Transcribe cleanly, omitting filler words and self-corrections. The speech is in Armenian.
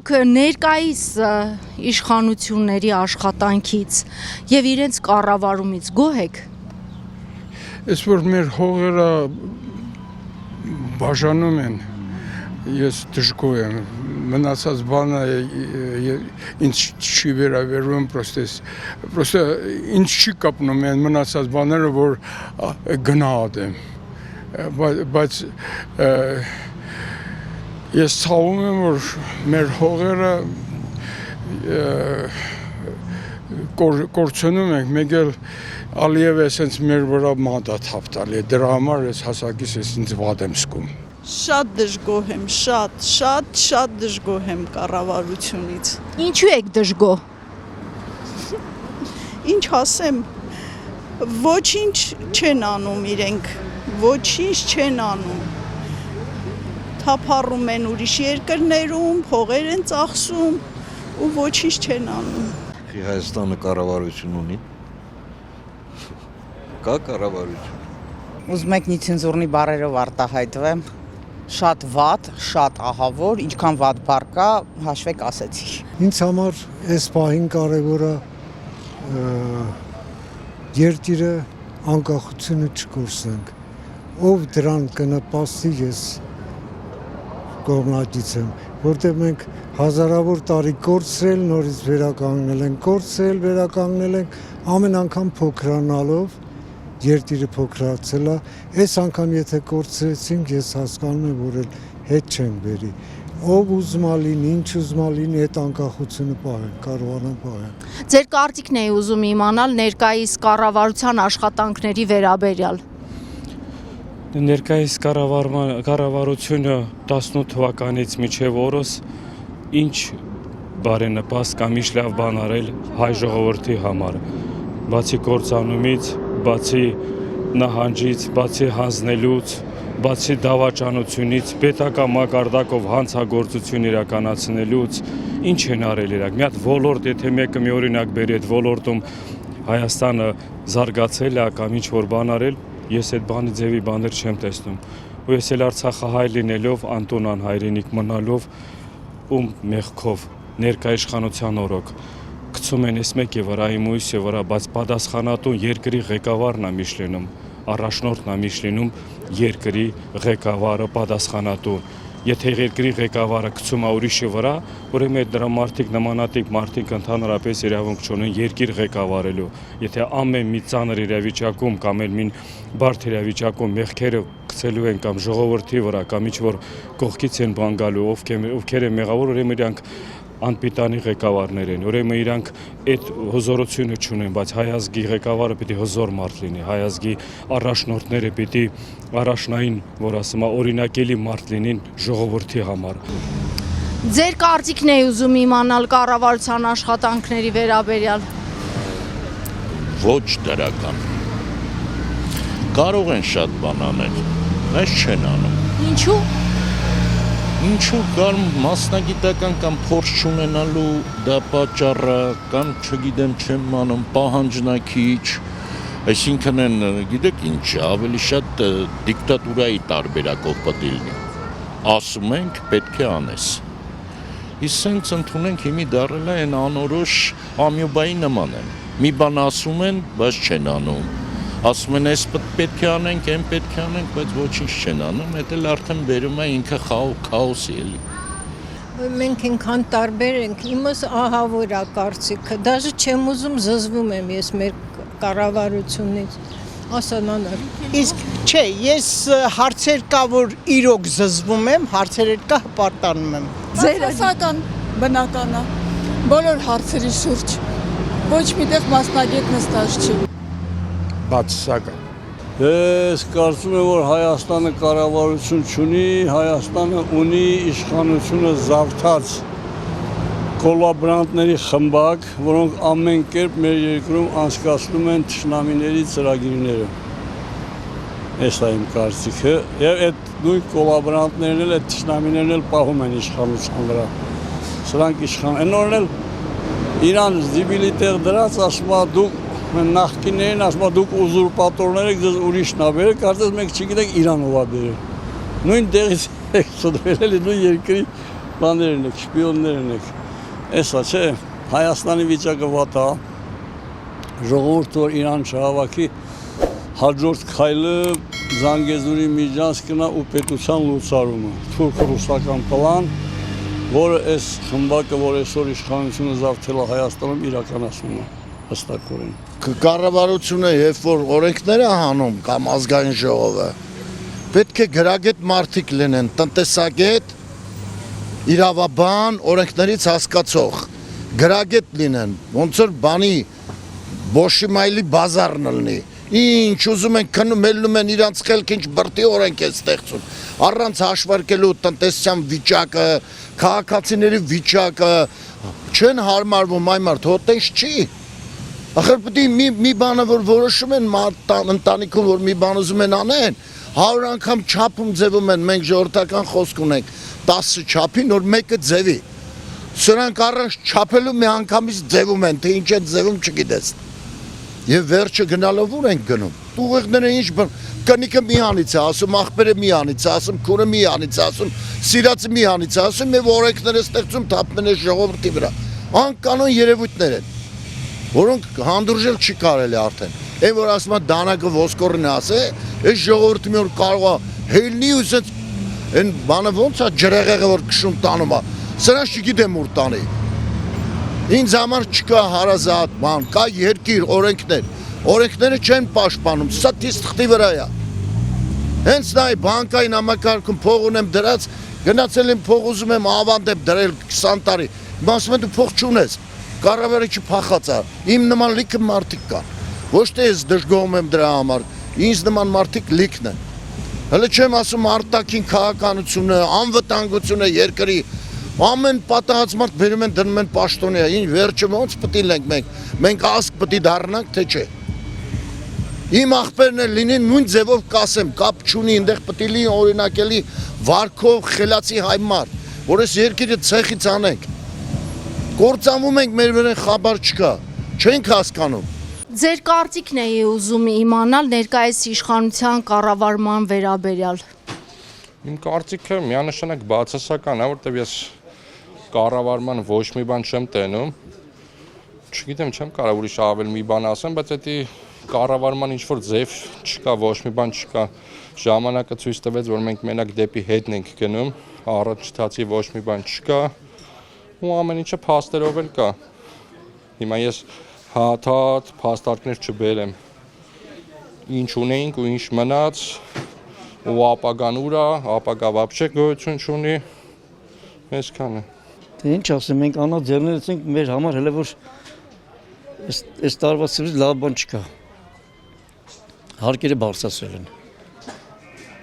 Դուք ներկայիս իշխանությունների աշխատանքից եւ իրենց կառավարումից գոհ եք։ Ես որ մեր հողերը բաժանում են, ես դժգոհ եմ, մնացած բանը ինձ չի վերաբերում, պրոստը ինձ չի կապնում են մնացած բաները, որ գնահատեմ, բայց ես ցավում եմ, որ մեր հողերը կորցնում ենք, մեկ էլ Ալիև էսենց մեր վրա մատա թափ տալի, դրա համար ես հասակիս ես ինձ վատ եմ զգում։ Շատ դժգոհ եմ, շատ դժգոհ եմ կառավարությունից։ Ինչու եք դժգոհ։ Ինչ ասեմ, ոչինչ չեն անում իրենք, ոչինչ չեն անում։ Թափառում են ուրիշ երկրներում, փողեր են ծախսում ու ոչինչ չեն անում։ Հայաստանը կառավարություն ունի։ Կա կառավարություն։ Ուզում եք նիցենզուրնի բառերով արտահայտվեմ, շատ վատ, շատ ահավոր, ինչքան վատ բառ կա, հաշվեք ասեցի։ Ինձ համար այս պահին կարևորը երկիրը անկախությունը չկորցնենք, ով դրան կնպաստի ես կողմնակից եմ, որտեղ մենք հազարավոր տարի կորցրել, նորից վերականգնել ենք, ամեն անգամ փոքրանալով երկիրը փոքրացել է, այս անգամ եթե կորցրեցինք, ես հասկանում եմ, որ հետ չենք բերի, ով ուզում է լինի, ինչ ուզում է լինի, այդ անկախությունը պահենք, կարողանան պահենք։ Ձեր կարծիքն էի ուզում իմանալ ներկայիս կառավարության աշխատանքների վերաբերյալ։ Ներկայիս կառավարությունը 18 թվականից մինչև օրս ինչ բարենպաստ կամ ինչ լավ բան արել հայ ժողովրդի համար, բացի կործանումից, բացի նահանջից, բացի հանձնելուց, բացի դավաճանությունից, պետական մակարդակով հանցագործություն իրականացնելուց, ինչ են արել իրենք։ Մի հատ ոլորտ, եթե մեկը մի օրինակ բերի այդ ոլորտում Հայաստանը զարգացել է կամ ինչ որ բան արել, ես այդ բանի ձևի բաներ չեմ տեսնում։ Ու ես էլ Արցախահայ լինելով, Անտոն անհայրենիք մնալով, ում մեղքով ներկայ իշխանության օրոք գցում են այս մեկի վրա, իմ ուսի վրա, բայց պատասխանատուն երկրի ղեկավարն է միշտ լինում, առաջնորդն է միշտ լինում երկրի ղեկավարը պատասխանատուն։ Եթե երկրի ղեկավարը գցում է ուրիշի վրա, ուրեմն այդ դրա մարդիկ նմանատիպ մարդիկ ընդհանրապես իրավունք չունեն երկիր ղեկավարելու։ Եթե ամեն մի ծանր իրավիճակում կամ էլ մի բարդ իրավիճակում մեղքերը գցելու են կամ ժողովրդի վրա կամ ինչ որ կողքից են բան գալու, ովքեր են մեղավոր, ուրեմն իրանք անպիտանի ղեկավարներ են, ուրեմն իրանք այդ հզորությունը չունեն, բայց հայ ազգի ղեկավարը պիտի հզոր մարդ լինի, հայ ազգի առաջնորդները պիտի առաջնային, որ ասում է, օրինակելի մարդ լինին ժողովրդի համար։ Ձեր կարծիքն էի ուզում իմանալ կառավարության աշխատանքների վերաբերյալ։ Ոչ դրական։ Կարող են շատ բան անել, բայց չեն անում։ Ինչու։ Ինչու կամ մասնագիտական կամ փորձ չունենալու դա պատճառը կամ չգիտեմ չեմ անում պահանջնակիչ, այսինքն են գիտեք ինչ ավելի շատ դիկտատուրայի տարբերակով պետք է լինի։ Ասում ենք պետք է անես։ Իսկ սենց ընդունենք հիմի դառել է այն անորոշ ամյուբայի նման են։ Մի բան ասում են, բայց չեն անում։ Ասում են, այս պետք է անենք, այն պետք է անենք, բայց ոչինչ չեն անում, դա էլ արդեն բերում է ինքը քաոսի էլի։ Մենք ինքան տարբեր ենք, իմս ահավոր է կարծիքը, դաժե չեմ ուզում զզվում եմ ես մեր կառավարությունից, ասանանար։ Իսկ չէ, ես հարցեր կա, որ իրոք զզվում եմ, հարցեր կա հպարտանում եմ։ Ձերասական բնական է, բոլոր հարցերի շուրջ, ոչ միտեղ մասնագետ նստած չի։ Բացասական։ Ես կարծում եմ, որ Հայաստանը կառավարություն չունի, Հայաստանը ունի իշխանությունը զավթած կոլաբորանտների խմբակ, որոնք ամեն կերպ մեր երկրում անցկացնում են թշնամիների ծրագիրները։ Այս է իմ կարծիքը, եւ այդ նույն կոլաբորանտներն էլ, այդ թշնամիներն էլ պահում են իշխանության վրա։ Սրանք այն օրն էլ իրան զիբիլի տեղ դրած ասում է դուք նախկիններին ասում է դուք ուզուրպատորներ եք, ձեզ ուրիշն ա բերել, կարծես մենք չգիտենք Իրանով ա բերել։ Նույն տեղից եք ծնվել էլի նույն երկրի բաներն եք, շպիոններն եք։ Էսա չէ, Հայաստանի վիճակը վատ է։ Ժողովուրդը որ իրան չհավաքի, հաջորդ քայլը Զանգեզուրի միջանցքն ու պետության լուծարումը։ Թուրք-ռուսական պլան, որը այս խմբակը, որ այսօր իշխանությունը զավթել է Հայաստանում, իրականացնում է հստակորեն։ Կառավարությունը, երբ որ օրենքներ է հանում կամ ազգային ժողովը, պետք է գրագետ մարդիկ լինեն, տնտեսագետ, իրավաբան, օրենքներից հասկացող, գրագետ լինեն, ոնց որ բանի Բոշիմայլի բազարն լինի։ Ինչ ուզում են քնում ելնում են իրանց խելք ինչ բրտի օրենք է ստեղծում։ Առանց հաշվարկելու տնտեսության վիճակը, քաղաքացիների վիճակը չեն հարմարվում այ մարդ, հոտես չի։ Ախր պետք է մի բանը որ որոշում են ընտանիքում որ մի բան ուզում են անեն, 100 անգամ չափում ձևում են, մենք ժողովրդական խոսք ունենք 10 չափի, նոր մեկը ձևի։ Սրանք առանց չափելու մի անգամից ձևում են, թե ինչ է ձևում չգիտես։ Եվ վերջը գնալով ուր ենք գնում։ Ուղեղները ինչ բան, կնիկը մի անից է ասում, աղբերը մի անից է ասում, քուրը մի անից է ասում, սիրածը մի անից է ասում եւ օրենքները ստեղծում թափում են ժողովրդի վրա։ Անկանոն երևույթներ են, որոնք հանդուրժել չի կարելի արդեն։ Այն որ ասում է դանակը ոսկորն է ասե, այս ժողովուրդը մի օր կարող է հելնի ու ասած այն բանը ոնց է ջրեղեղը որ քշում տանում է։ Սրանց չգիտեմ ուր տանի։ Ինձ համար չկա հարազատ բան, կա երկիր, օրենքներ։ Օրենքները չեն պաշտպանում, սա թիստղտի վրա է։ Հենց նա բանկային համակարգում փող ունեմ դրած, գնացել եմ փող ուզում եմ ավանդ եմ դրել 20 տարի։ Ասում են դու փող չունես, կառավարիչը փախած է։ Իմ նման լիքը մարդիկ կան։ Ոչ թե ես դժգոհում եմ դրա համար, ինձ նման մարդիկ լիքն են։ Հələ չեմ ասում արտաքին քաղաքականությունը, անվտանգությունը երկրի ամեն պատահած մարդ բերում են դնում են պաշտոնյա, ինչ վերջը ոնց պետք է լինենք մենք ասկ պետք է դառնանք թե չէ։ Իմ աղբերն էլ լինեն նույն ձևով կասեմ, կապ չունի, այնտեղ պետք է լինի օրինակելի վարքով խելացի հայ մարդ, որ այս երկիրը ցեխից անենք։ Կործանվում ենք մեր վրա խաբար չկա, չենք հասկանում։ Ձեր կարծիքն էի ուզում իմանալ ներկայիս իշխանության կառավարման վերաբերյալ։ Իմ կարծիքը միանշանակ բացասական է, որտեղ ես կառավարման ոչ մի բան չեմ տենում։ Չգիտեմ, չեմ կարող ուրիշ ավել մի բան ասեմ, բայց դա կառավարման ինչ որ ձև չկա, ոչ մի բան չկա։ Ժամանակը ցույց տվեց, որ մենք մենակ դեպի հետն ենք գնում, առաջտացի ոչ մի բան չկա, ու ամեն ինչը փաստերով էլ կա։ Հիմա ես հաթաթ փաստարկներ չբերեմ։ Ինչ ունեինք ու ինչ մնաց, ու ապագան ուր է, ապագա вообще գոյություն չունի։ Այսքանը։ Թե ինչ ասեմ, մենք անա ձեռներս ենք մեր համար հələ որ այս տարվա սրից լավ բան չկա։ Հարկերը բարձրացել են։